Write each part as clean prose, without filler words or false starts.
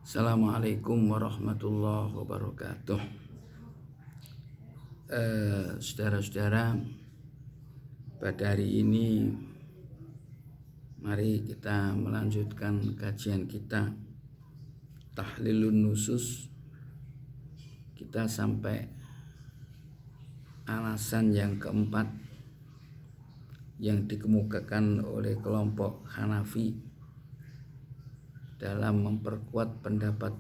Assalamualaikum warahmatullahi wabarakatuh. Saudara-saudara, pada hari ini mari kita melanjutkan kajian kita Tahlilun Nusus. Kita sampai alasan yang keempat yang dikemukakan oleh kelompok Hanafi dalam memperkuat pendapat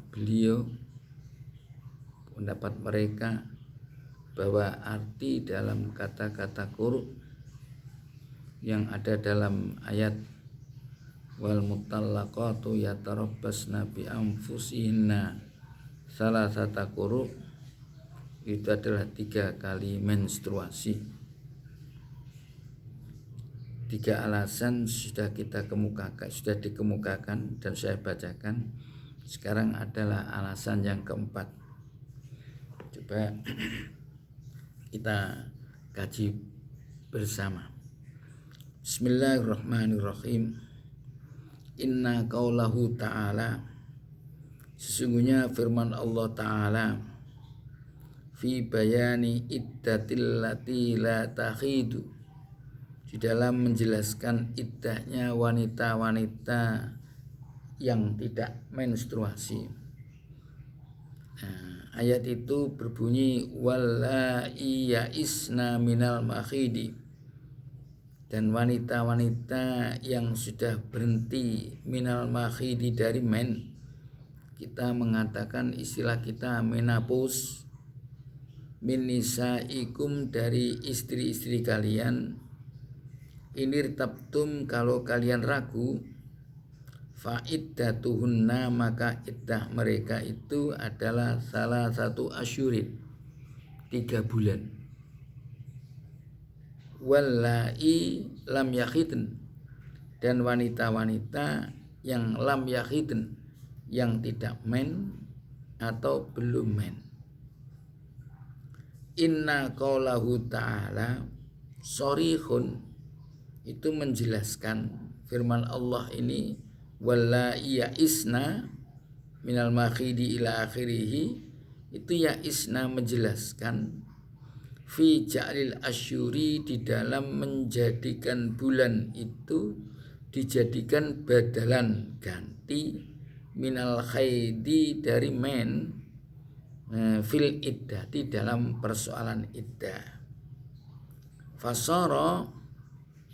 mereka bahwa arti dalam kata-kata quru yang ada dalam ayat wal mutallaqatu yatarabbasna bi anfusihinna salasata quru itu adalah 3 kali menstruasi. 3 alasan sudah dikemukakan dan saya bacakan. Sekarang adalah alasan yang keempat. Coba kita kaji bersama. Bismillahirrahmanirrahim. Inna qaulahu ta'ala, sesungguhnya firman Allah Ta'ala, fi bayani iddatil lati la takhidu, di dalam menjelaskan iddahnya wanita-wanita yang tidak menstruasi. Ayat itu berbunyi wallai ya'isna minal makhidi, dan wanita-wanita yang sudah berhenti minal makhidi dari men. Kita mengatakan istilah kita menapus, min nisaikum dari istri-istri kalian. Ini tabtum kalau kalian ragu, fa iddatuhunna maka iddah mereka itu adalah salah satu asyurin, 3 bulan. Wallai lam yakhidn, dan wanita-wanita yang lam yakhidn, yang tidak men atau belum men. Inna qaulahu ta'ala sorihun, itu menjelaskan firman Allah ini wallai ya'isna minal makhidi ila akhirih, itu ya'isna menjelaskan fi ja'lil asyuri, di dalam menjadikan bulan itu dijadikan badalan ganti minal khaidi dari men fil iddah, di dalam persoalan iddah. Fasara,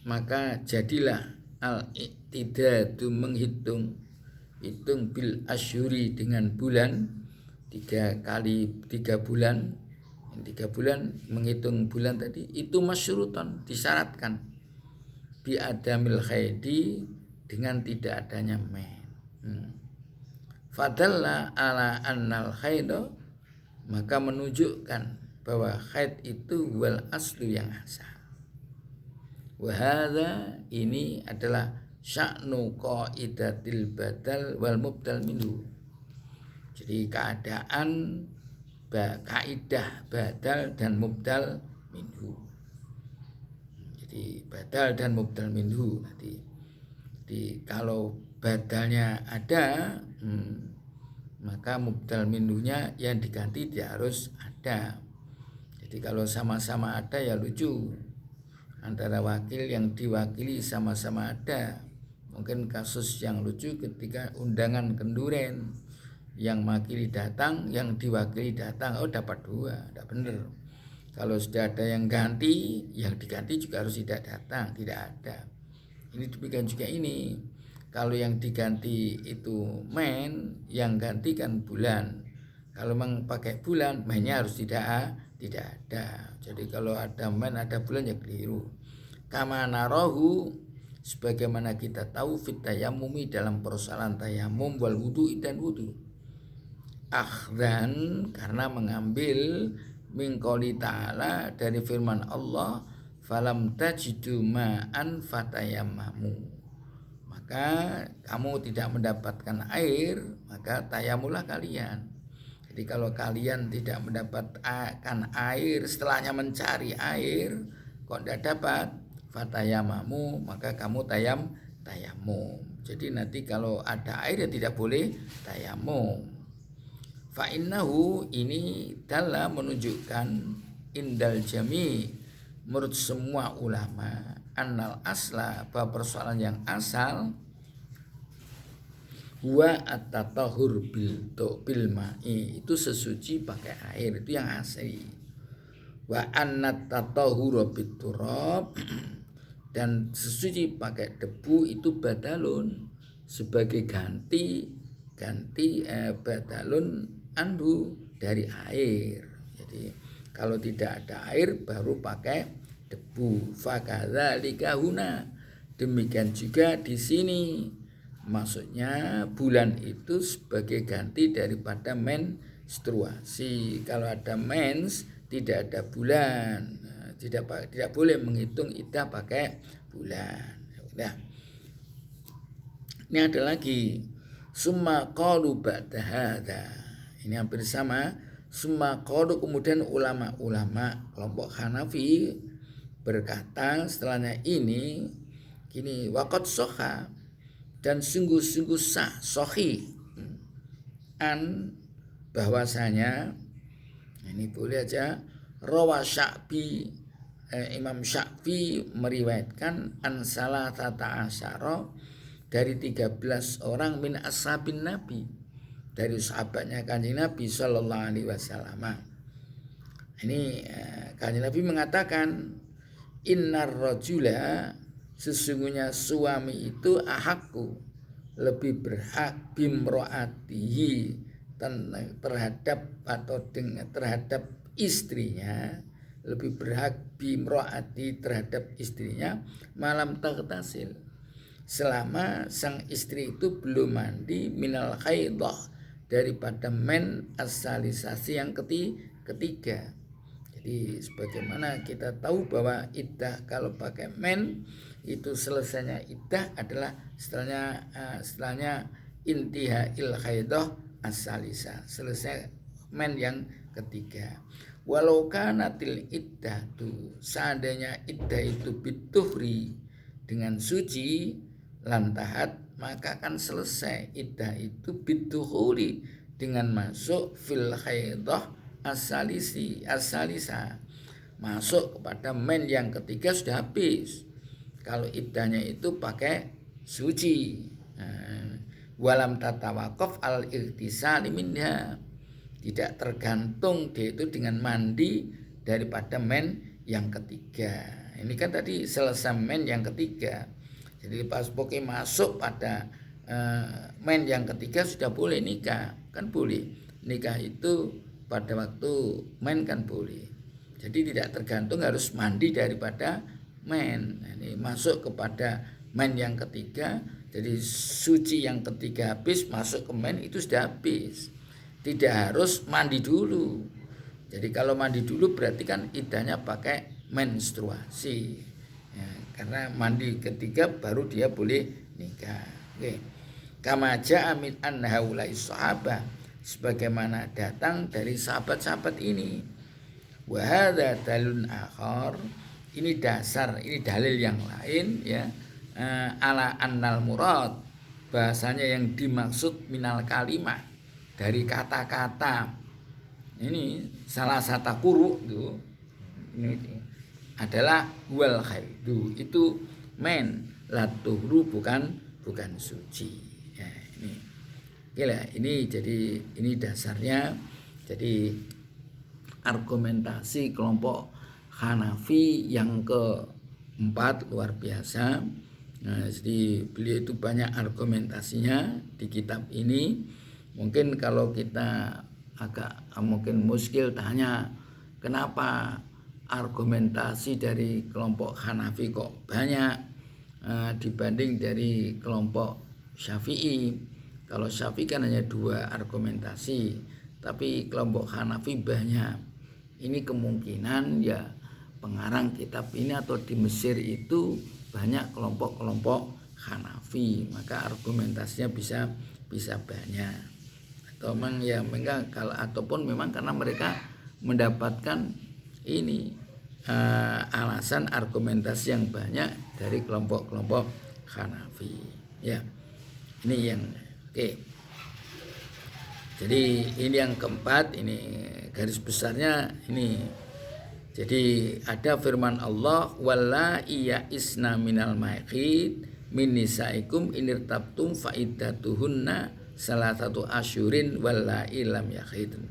maka jadilah al-iqtidadu menghitung bil asyuri dengan bulan, 3 bulan. 3 bulan menghitung bulan tadi itu masyruton, disyaratkan bi adamil khaidi, dengan tidak adanya men. Fadalla ala annal khaido, maka menunjukkan bahwa haid itu wal aslu, yang asal. Wahada, ini adalah sya'nu qaidatil badal wal mubdal minhu. Jadi keadaan kaidah badal dan mubdal minhu. Jadi badal dan mubdal minhu nanti. Jadi kalau badalnya ada, maka mubdal minhunya yang diganti dia harus ada. Jadi kalau sama-sama ada ya lucu, antara wakil yang diwakili sama-sama ada. Mungkin kasus yang lucu ketika undangan kenduren, yang makili datang, yang diwakili datang, dapat 2, tidak benar. Kalau sudah ada yang ganti, yang diganti juga harus tidak datang, tidak ada. Ini demikian juga ini. Kalau yang diganti itu men, yang ganti kan bulan. Kalau memang pakai bulan, mennya harus tidak ada. Jadi kalau ada men ada bulan ya keliru. Kama narahu, sebagaimana kita tahu fit tayammumi, dalam persoalan tayammum wal wudu dan wudu. Akhdan, karena mengambil min qouli ta'ala, dari firman Allah falam tajidu ma'an fatayammamu, maka kamu tidak mendapatkan air, maka tayamulah kalian. Jadi kalau kalian tidak mendapatkan air, setelahnya mencari air kok tidak dapat, fatayamamu, maka kamu tayamum. Jadi nanti kalau ada air ya tidak boleh tayamum. Fa innahu ini dalam menunjukkan indal jami menurut semua ulama annal asla bahwa persoalan yang asal huwa at-tatahhur bil ma'i itu sesuci pakai air itu yang asli. Wa annat tatahhur bit turab dan sesuci pakai debu itu badalun sebagai ganti badalun anhu dari air. Jadi kalau tidak ada air baru pakai debu. Fakadzalika huna, demikian juga di sini. Maksudnya bulan itu sebagai ganti daripada menstruasi. Kalau ada mens tidak ada bulan. Tidak boleh menghitung iddah pakai bulan. Nah, ini ada lagi summa qalu ba'da hadza. Ini hampir sama. Summa qalu, kemudian ulama-ulama kelompok Hanafi berkata setelahnya ini gini, waqad sahha, dan sungguh-sungguh sah, sahih an bahwasanya ini boleh aja rawa Sya'bi, Imam Sya'bi meriwayatkan an salatata asyara dari 13 orang min ashabin Nabi, dari sahabatnya Kanjeng Nabi sallallahu alaihi wasallam. Ini Kanjeng Nabi mengatakan innar rajula, sesungguhnya suami itu ahakku, lebih berhak bimroatihi, terhadap atau dengan terhadap istrinya, lebih berhak bimroati terhadap istrinya malam taghtasil, selama sang istri itu belum mandi minal khaidah, daripada men asalisasi yang ketiga. Jadi sebagaimana kita tahu bahwa iddah kalau pakai men itu selesainya iddah adalah setelahnya intihail khaidah as-salisa, selesai men yang ketiga. Walau kanatil iddah tu, seandainya iddah itu bituhri, dengan suci, lantahat, maka akan selesai iddah itu bituhuri, dengan masuk fil khaidah as-salisa, masuk kepada men yang ketiga sudah habis. Kalau iddahnya itu pakai suci, walam tatawaqaf al irtisali minha, tidak tergantung dia itu dengan mandi daripada men yang ketiga. Ini kan tadi selesai men yang ketiga. Jadi pas pokoknya masuk pada men yang ketiga sudah boleh nikah, kan boleh. Nikah itu pada waktu men kan boleh. Jadi tidak tergantung harus mandi daripada men. Ini masuk kepada men yang ketiga. Jadi suci yang ketiga habis, masuk ke men itu sudah habis. Tidak harus mandi dulu. Jadi kalau mandi dulu berarti kan iddahnya pakai menstruasi. Ya, karena mandi ketiga baru dia boleh nikah. Oke. Kama ja'a min an haulai sahabah, sebagaimana datang dari sahabat-sahabat ini. Wa hadza dalun akhar, ini dasar, ini dalil yang lain ya. Ala annal murad, bahasanya yang dimaksud minal kalimah, dari kata-kata ini salah satu kuru ini adalah wal khaidu, itu men, latuhru bukan suci ya. Ini gila, ini jadi ini dasarnya. Jadi argumentasi kelompok Hanafi yang keempat luar biasa. Nah, jadi beliau itu banyak argumentasinya di kitab ini. Mungkin kalau kita agak mungkin muskil tanya kenapa argumentasi dari kelompok Hanafi kok banyak dibanding dari kelompok Syafi'i. Kalau Syafi'i kan hanya 2 argumentasi, tapi kelompok Hanafi banyak. Ini kemungkinan ya pengarang kitab ini atau di Mesir itu banyak kelompok-kelompok Hanafi, maka argumentasinya bisa banyak. Atau memang ya mereka ataupun memang karena mereka mendapatkan ini alasan argumentasi yang banyak dari kelompok-kelompok Hanafi ya. Ini yang oke. Jadi ini yang keempat, ini garis besarnya ini. Jadi ada firman Allah, walla iya isna minal mahid min nisaikum inirtabtum faidatuhunna salah satu asyurin walla ilam yakhidun.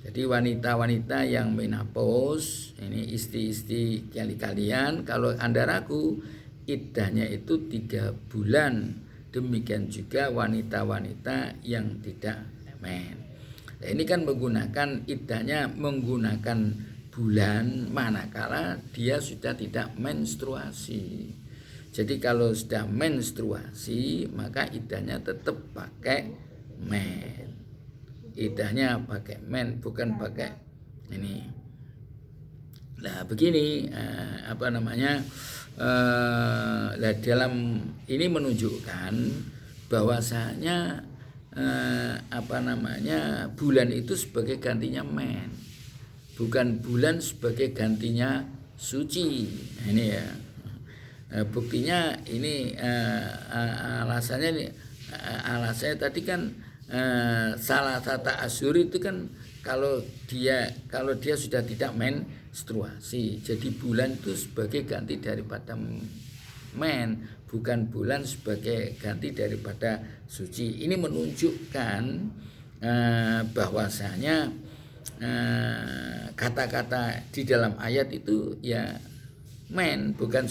Jadi wanita-wanita yang menopause, ini istri-istri kalian, kalau Anda ragu, iddahnya itu 3 bulan. Demikian juga wanita-wanita yang tidak men. Nah, ini kan menggunakan iddahnya menggunakan bulan manakala dia sudah tidak menstruasi. Jadi kalau sudah menstruasi maka iddahnya tetap pakai men. Iddahnya pakai men, bukan pakai ini. Nah begini dalam ini menunjukkan bahwasanya bulan itu sebagai gantinya men, bukan bulan sebagai gantinya suci. Nah, ini ya buktinya ini alasannya tadi kan salah satu asyur itu kan kalau dia sudah tidak menstruasi, jadi bulan itu sebagai ganti daripada men, bukan bulan sebagai ganti daripada suci. Ini menunjukkan bahwasanya kata-kata di dalam ayat itu ya men, bukan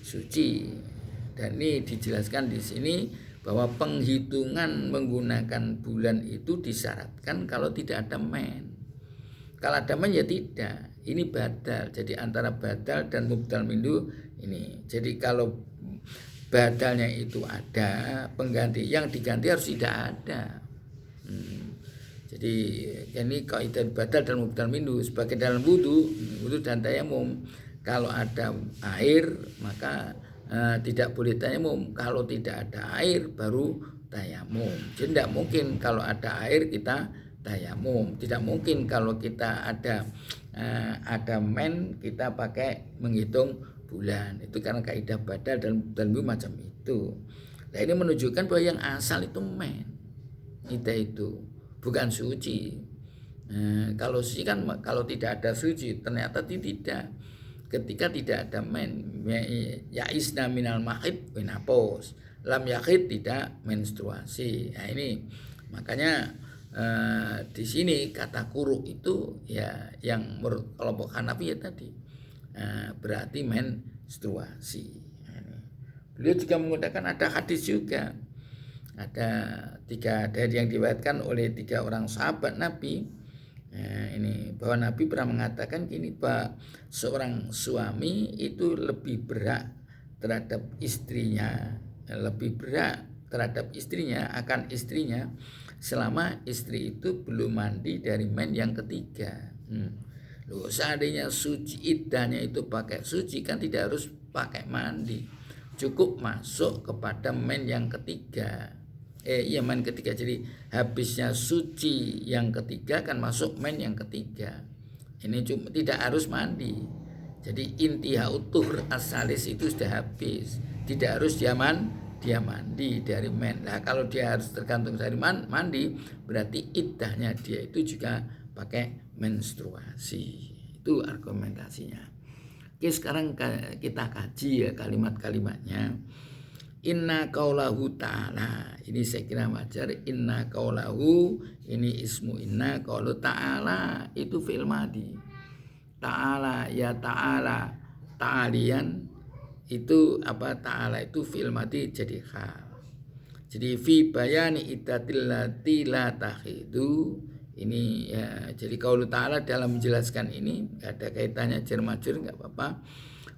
suci. Dan ini dijelaskan di sini bahwa penghitungan menggunakan bulan itu disyaratkan kalau tidak ada men. Kalau ada men ya tidak. Ini badal. Jadi antara badal dan mubdal minhu ini. Jadi kalau badalnya itu ada, pengganti yang diganti harus tidak ada. Jadi ini kaidah badal dan mubdal minhu sebagai dalam wudu dan tayamum. Kalau ada air maka tidak boleh tayamum, kalau tidak ada air baru tayamum. Jadi tidak mungkin kalau ada air kita tayamum, tidak mungkin kalau kita ada men kita pakai menghitung bulan. Itu karena kaidah badal dan macam itu. Nah ini menunjukkan bahwa yang asal itu men, itu bukan suci. Kalau suci kan kalau tidak ada suci, ternyata tidak. Ketika tidak ada men, ya isna minal mahid menopause, lam yakhid tidak menstruasi. Nah ini makanya di sini kata kuruk itu ya yang menurut kelompok Hanafi ya tadi berarti menstruasi. Nah, beliau juga menggunakan ada hadis juga, ada 3 hadis yang diriwayatkan oleh 3 orang sahabat Nabi. Ini bahwa Nabi pernah mengatakan gini, bahwa seorang suami itu lebih berat terhadap istrinya, akan istrinya selama istri itu belum mandi dari men yang ketiga. Loh, seandainya suci iddahnya itu pakai suci kan tidak harus pakai mandi, cukup masuk kepada men yang ketiga. Men ketiga, jadi habisnya suci yang ketiga kan masuk men yang ketiga. Ini cuma tidak harus mandi. Jadi intiha utuh asalis itu sudah habis, tidak harus dia mandi dari men. Nah kalau dia harus tergantung dari mandi, berarti iddahnya dia itu juga pakai menstruasi. Itu argumentasinya. Oke, sekarang kita kaji ya kalimat-kalimatnya. Inna qaulahu ta'ala, ini saya kira wajar. Inna qaulahu, ini ismu inna, qaulu ta'ala itu fi'il madhi. Ta'ala ya ta'ala, ta'alian itu ta'ala itu fi'il madhi jadi hal. Jadi fi bayani iddatil lati la tahidu, ini ya, jadi qaulu ta'ala dalam menjelaskan ini ada kaitannya jar majrur enggak apa-apa.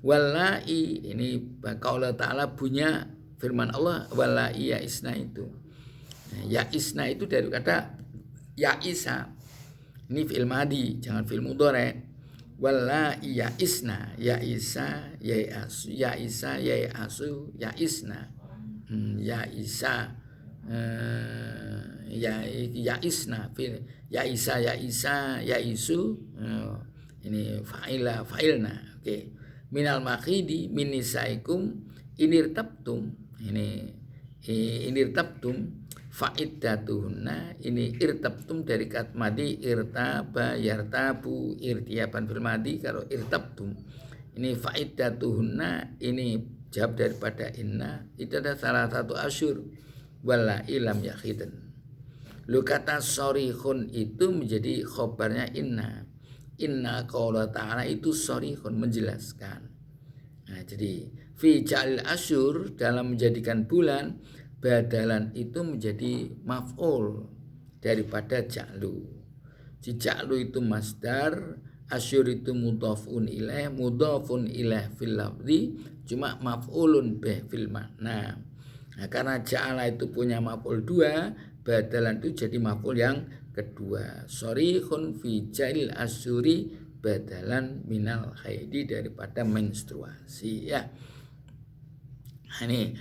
Wallahi, ini qaulu ta'ala punya firman Allah, wallahi ya isna itu. Ya isna itu dari kata ya isa. Ini fi'il madhi, jangan fi'il mudhari. Wallahi ya isna, ya isa, ya asu, ya isa, ya asu, ya isna. Ya isa, ya isna, ya isa, ya isa, ya isu. Ini fa'ilna. Oke. Minal makhidi min nisaikum inirtabtum. Ini ini irtabtum fa'iddatuhunna, ini irtabtum dari kata madi irtaba yartabu irtiaban fil madi. Kalau irtabtum ini fa'iddatuhunna, ini jawab daripada inna, itu ada salah satu asyur wala ilam yakhidun. Lu kata sorihun itu menjadi khobarnya inna. Inna qaula ta'ala itu sorihun, menjelaskan. Nah, jadi fi ja'il asyur, dalam menjadikan bulan, badalan itu menjadi maf'ul daripada ja'lu. Si ja'lu itu masdar, asyur itu mudhafun ilaih fil lafzi, cuma maf'ulun bih fil makna. Nah, karena ja'ala itu punya maf'ul 2, badalan itu jadi maf'ul yang kedua. Sorihun fi ja'il asyuri badalan minal haidi, daripada menstruasi ya. Ini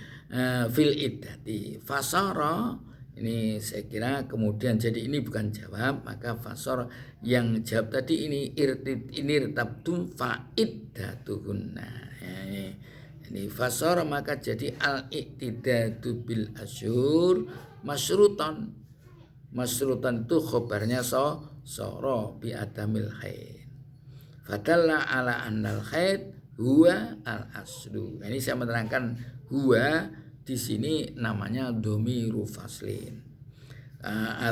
fil iddati fasara, ini saya kira kemudian jadi ini bukan jawab, maka fasara yang jawab tadi ini irtabtum fa iddatuhunna ya, ini fasara, maka jadi al iktidadu bil asyur masyrutan. Masyrutan itu khobarnya soro bi adamil haid. Fadalla ala annal haid huwa al aslu. Ini saya menerangkan huwa di sini namanya dhamiru faslin.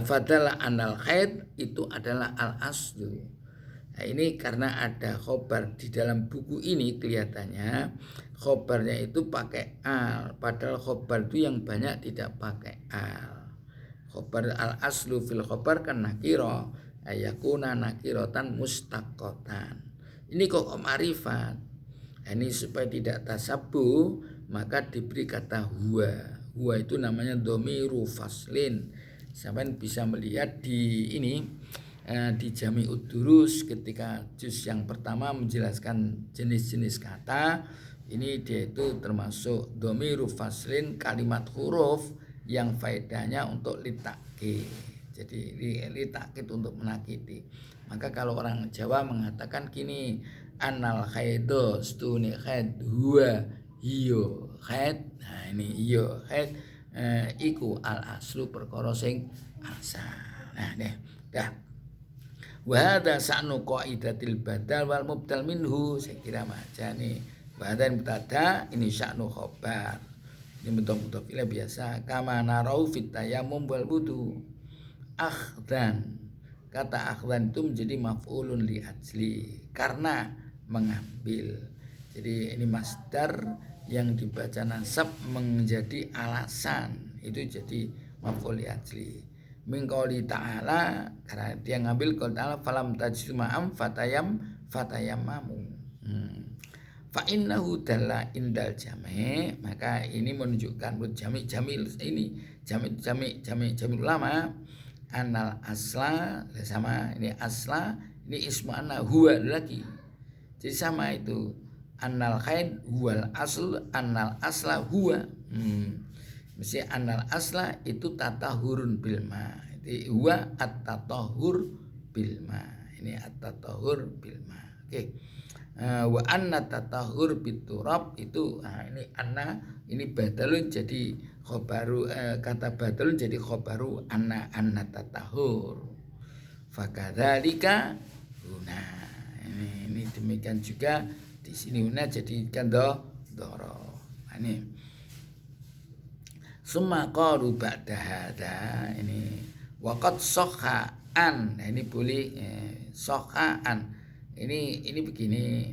Fadalla annal haid itu adalah al aslu. Nah, ini karena ada khobar di dalam buku ini, kelihatannya khobarnya itu pakai al, padahal khobar itu yang banyak tidak pakai al. Khobar al aslu fil khobar kan nakiro, ayakuna nakirotan mustaqotan. Ini kok ma'rifat. Ini supaya tidak tasabuh, maka diberi kata huwa. Huwa itu namanya dhamiru faslin. Sampai bisa melihat di ini di Jami'ud Durus ketika juz yang pertama menjelaskan jenis-jenis kata. Ini dia itu termasuk dhamiru faslin, kalimat huruf yang faedahnya untuk litakid. Jadi litakid untuk menakiti. Maka kalau orang Jawa mengatakan gini, anal khaido stuni khaid huwa hiyo khaid. Nah, ini hiyo khaid iku al aslu perkara sing asal. Nah, dah. Wa hadza sa'nu qaidatil badal wal mubdal minhu. Saya kira baca nih. Wa hadza mubtada, ini sa'nu khabar. Ini bentuk-bentuk biasa. Kama narau fit tayammum wal wudu. Akhdan, kata akhdan itu menjadi maf'ulun li ajli, karena mengambil. Jadi ini masdar yang dibaca nasab menjadi alasan, itu jadi maf'ul li ajli. Min qouli ta'ala, karena dia ngambil qouli ta'ala falam tajidu ma'am fatayammamu. Fa innahu dalla indal jami', maka ini menunjukkan jami' ini jami' ulama. Anal asla sama, ini asla, ini ismu anna, huwa lagi, jadi sama itu. Anal khaid huwal asl, anal asla huwa. Mesti anal asla itu tatahurun bilma, jadi huwa at-tatahur bilma, ini at-tatahur bilma. Oke. Wa anna tatahur biturab itu, ini anna, ini badalun jadi khobaru, kata badalun jadi khobaru anna tatahur. Fakadzalika huna, ini demikian juga di sini huna jadikan doro. Ini summa qalu ba'da hadza, ini waqad sahha an. Nah, ini boleh sahha an. Ini begini,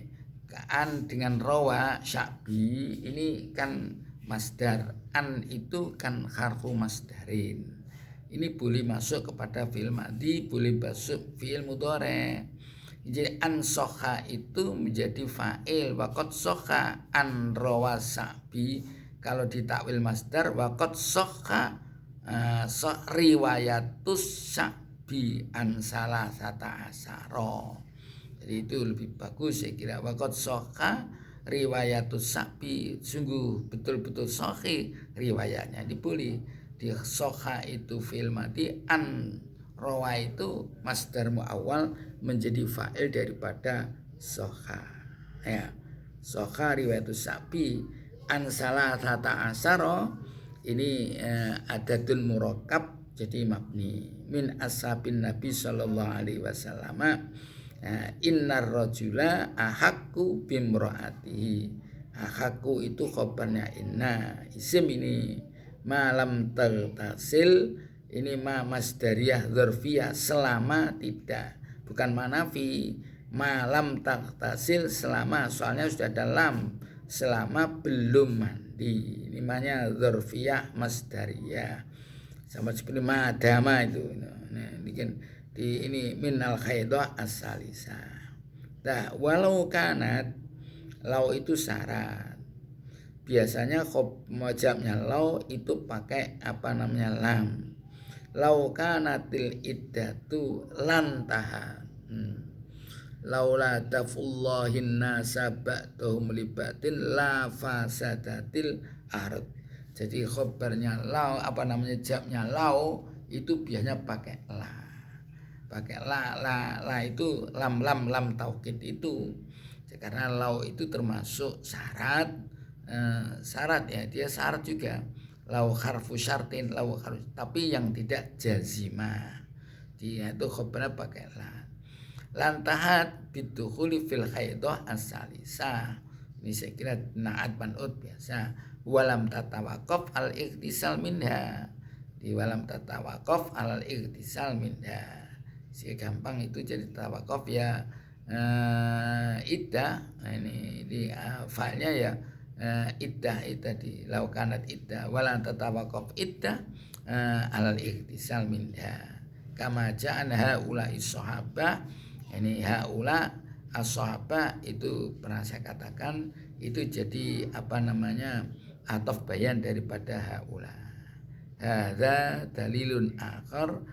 an dengan rawa sya'bi ini kan masdar, an itu kan harfu masdarin. Ini boleh masuk kepada fi'il madhi, boleh masuk fi'il mudhari'. Jadi an soha itu menjadi fa'il, waqad soha an rawa sya'bi. Kalau ditakwil masdar, waqad soha riwayatus sya'bi an salasata asara. Jadi itu lebih bagus saya kira. Waqad sahha riwayatus sabi, sungguh betul-betul sahih riwayatnya. Dipulih di sahha itu fi'il madhi, an rawa itu masdar muawwal menjadi fa'il daripada sahha. Ya. Sahha riwayatus sabi an salasata asara, ini adatun murakkab jadi mabni min ashabin Nabi sallallahu alaihi wasallam. Innar rajula ahaqqu bimraatihi. Ahaqqu itu khabarnya inna, isim ini malam tertasil ini ma masdariyah dzarfiyah selama tidak, bukan manafi. Malam tertasil selama, soalnya sudah ada lam, selama belum mandi. Ini namanya dzarfiyah masdariyah. Sama seperti madama itu. Nah, ini minal khaidah as-salisa. Nah, walau kanat, lau itu syarat. Biasanya mojabnya lau itu pakai apa namanya lam. Lau kanatil iddatu lantaha. Laula tafullahin nasa ba'dahum libatin la fasadatil ard. Jadi khobarnya lau, apa namanya jawabnya lau itu biasanya pakai la. Pakai la itu lam taukid itu. Karena lau itu termasuk syarat, syarat ya, dia syarat juga. Lau harfu syartin, lau harfu, tapi yang tidak jazimah. Dia itu khobarnya pakai la. Lantahat bidukhuli fil khaidah as-salisa. Ini saya kira naat man'ut biasa. Walam tatawaqaf al-ightisal minha. Di walam tatawaqaf al-ightisal minha. Si gampang itu jadi tawaqaf ya iddah. Nah, ini di fa'ilnya ya iddah itu tadi. Lau kanat iddah walam tatawaqaf iddah al-ightisal minha. Kama ja'an haula'i sahabah. Ini haula as-sahabah itu pernah saya katakan itu jadi apa namanya ataf bayan daripada haula. Hadza dalilun akhar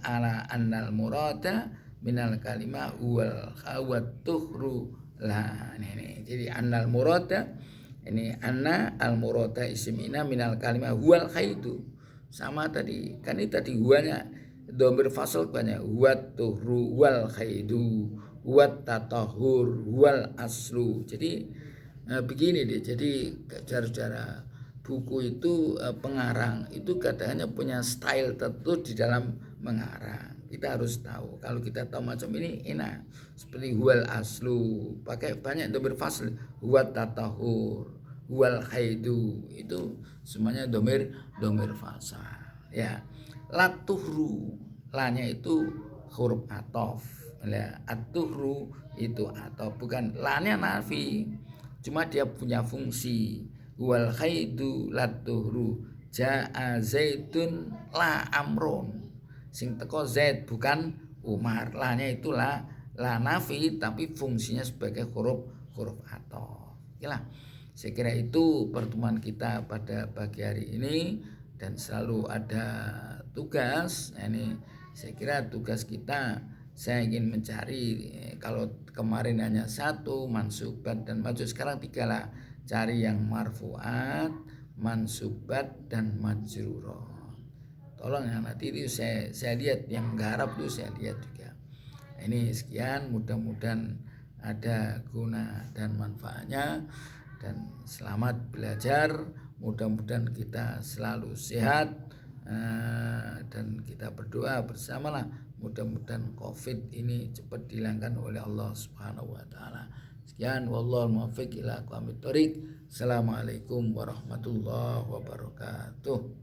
ala annal murada minal kalimah wal khawatuhru lah. Ini jadi annal murada, ini anna al murada ismina minal kalimah wal khaidu. Sama tadi kan, ini tadi huanya dhamir fasl banyak, wat tuhru wal khaidu wat tatahur wal aslu. Jadi begini deh, jadi cara-cara buku itu pengarang itu kadang-kadang punya style tertentu di dalam mengarang. Kita harus tahu, kalau kita tahu macam ini enak. Seperti wal aslu pakai banyak dhamir fasl, wat tatahur wal khaidu, itu semuanya dhamir fasl ya. Latuhru, lanya itu huruf atof ya, atuhru itu atof, bukan lanya nafi, cuma dia punya fungsi. Wal khaidu latuhru ja'a zaidun la amrun, sing teko zaid bukan Umar. Lanya itu la nafi tapi fungsinya sebagai huruf atof. Oke lah, saya kira itu pertemuan kita pada pagi hari ini. Dan selalu ada tugas. Ini saya kira tugas kita, saya ingin mencari, kalau kemarin hanya satu mansubat dan majrur, sekarang 3 lah. Cari yang marfuat, mansubat dan majrurah. Tolong ya, nanti itu saya lihat yang garap itu saya lihat juga. Ini sekian, mudah-mudahan ada guna dan manfaatnya, dan selamat belajar. Mudah-mudahan kita selalu sehat, dan kita berdoa bersamalah mudah-mudahan Covid ini cepat dihilangkan oleh Allah Subhanahu wa taala. Sekian, wallahul muwaffiq ila aqwamit thoriq. Assalamualaikum warahmatullahi wabarakatuh.